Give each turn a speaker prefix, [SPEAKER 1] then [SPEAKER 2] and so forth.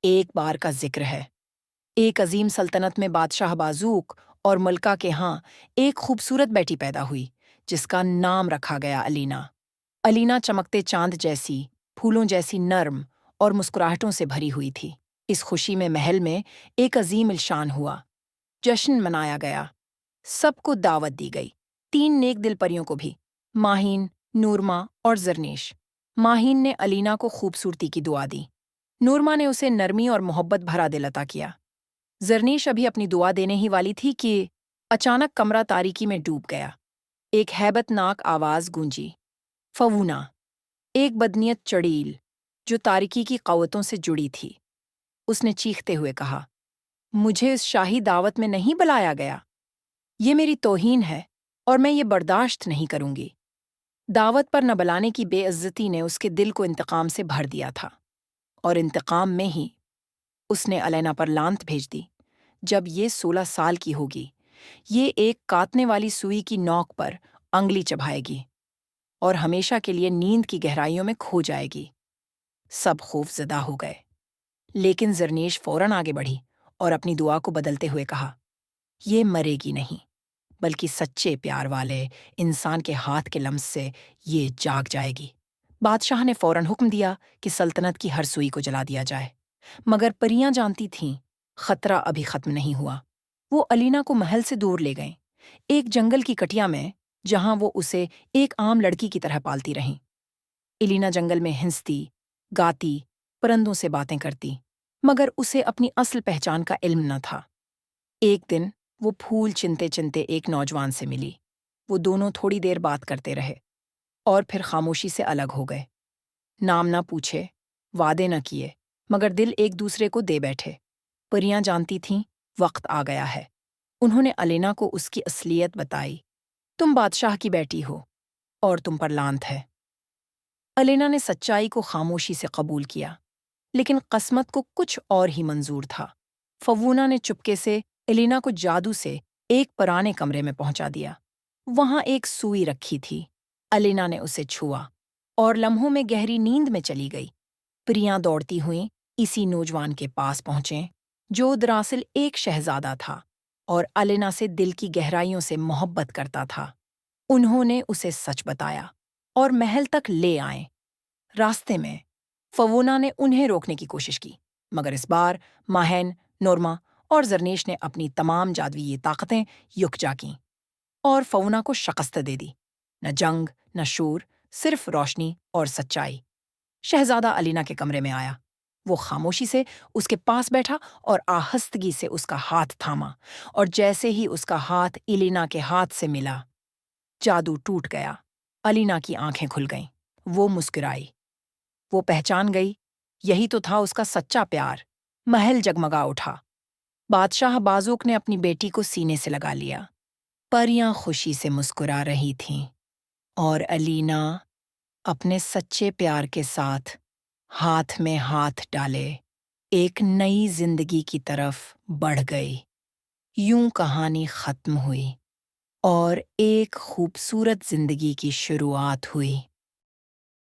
[SPEAKER 1] ایک بار کا ذکر ہے۔ ایک عظیم سلطنت میں بادشاہ بازوق اور ملکہ کے ہاں ایک خوبصورت بیٹی پیدا ہوئی جس کا نام رکھا گیا علینا۔ علینا چمکتے چاند جیسی، پھولوں جیسی نرم اور مسکراہٹوں سے بھری ہوئی تھی۔ اس خوشی میں محل میں ایک عظیم الشان ہوا، جشن منایا گیا، سب کو دعوت دی گئی، 3 نیک دل پریوں کو بھی، ماہین، نورما اور زرنیش۔ ماہین نے علینا کو خوبصورتی کی دعا دی، نورما نے اسے نرمی اور محبت بھرا دل عطا کیا۔ زرنیش ابھی اپنی دعا دینے ہی والی تھی کہ اچانک کمرہ تاریکی میں ڈوب گیا۔ ایک ہیبت ناک آواز گونجی، فوونا، ایک بدنیت چڑیل جو تاریکی کی قوتوں سے جڑی تھی۔ اس نے چیختے ہوئے کہا، مجھے اس شاہی دعوت میں نہیں بلایا گیا۔ یہ میری توہین ہے اور میں یہ برداشت نہیں کروں گی۔ دعوت پر نہ بلانے کی بے عزتی نے اس کے دل کو انتقام سے بھر دیا تھا، اور انتقام میں ہی اس نے علینا پر لعنت بھیج دی۔ جب یہ 16 سال کی ہوگی، یہ ایک کاٹنے والی سوئی کی نوک پر انگلی چبھائے گی اور ہمیشہ کے لیے نیند کی گہرائیوں میں کھو جائے گی۔ سب خوف زدہ ہو گئے، لیکن زرنیش فوراً آگے بڑھی اور اپنی دعا کو بدلتے ہوئے کہا، یہ مرے گی نہیں، بلکہ سچے پیار والے انسان کے ہاتھ کے لمس سے یہ جاگ جائے گی۔ بادشاہ نے فوراً حکم دیا کہ سلطنت کی ہر سوئی کو جلا دیا جائے، مگر پریاں جانتی تھیں خطرہ ابھی ختم نہیں ہوا۔ وہ علینا کو محل سے دور لے گئیں، ایک جنگل کی کٹیا میں، جہاں وہ اسے ایک عام لڑکی کی طرح پالتی رہیں۔ علینا جنگل میں ہنستی، گاتی، پرندوں سے باتیں کرتی، مگر اسے اپنی اصل پہچان کا علم نہ تھا۔ ایک دن وہ پھول چنتے چنتے ایک نوجوان سے ملی۔ وہ دونوں تھوڑی دیر بات کرتے رہے اور پھر خاموشی سے الگ ہو گئے۔ نام نہ پوچھے، وعدے نہ کیے، مگر دل ایک دوسرے کو دے بیٹھے۔ پریاں جانتی تھیں وقت آ گیا ہے۔ انہوں نے علینا کو اس کی اصلیت بتائی، تم بادشاہ کی بیٹی ہو اور تم پر لعنت ہے۔ علینا نے سچائی کو خاموشی سے قبول کیا، لیکن قسمت کو کچھ اور ہی منظور تھا۔ فوونا نے چپکے سے علینا کو جادو سے ایک پرانے کمرے میں پہنچا دیا۔ وہاں ایک سوئی رکھی تھی۔ علینا نے اسے چھوا اور لمحوں میں گہری نیند میں چلی گئی۔ پریاں دوڑتی ہوئیں اسی نوجوان کے پاس پہنچیں جو دراصل ایک شہزادہ تھا اور علینا سے دل کی گہرائیوں سے محبت کرتا تھا۔ انہوں نے اسے سچ بتایا اور محل تک لے آئیں۔ راستے میں فوونا نے انہیں روکنے کی کوشش کی، مگر اس بار ماہین، نورما اور زرنیش نے اپنی تمام جادوئی طاقتیں یکجا کیں اور فوونا کو شکست دے دی۔ نہ جنگ، نہ شور، صرف روشنی اور سچائی۔ شہزادہ علینا کے کمرے میں آیا۔ وہ خاموشی سے اس کے پاس بیٹھا اور آہستگی سے اس کا ہاتھ تھاما، اور جیسے ہی اس کا ہاتھ علینا کے ہاتھ سے ملا، جادو ٹوٹ گیا۔ علینا کی آنکھیں کھل گئیں، وہ مسکرائی۔ وہ پہچان گئی، یہی تو تھا اس کا سچا پیار۔ محل جگمگا اٹھا۔ بادشاہ بازوق نے اپنی بیٹی کو سینے سے لگا لیا۔ پریاں خوشی سے مسکرا رہی تھیں، اور علینا اپنے سچے پیار کے ساتھ ہاتھ میں ہاتھ ڈالے ایک نئی زندگی کی طرف بڑھ گئی۔ یوں کہانی ختم ہوئی اور ایک خوبصورت زندگی کی شروعات ہوئی۔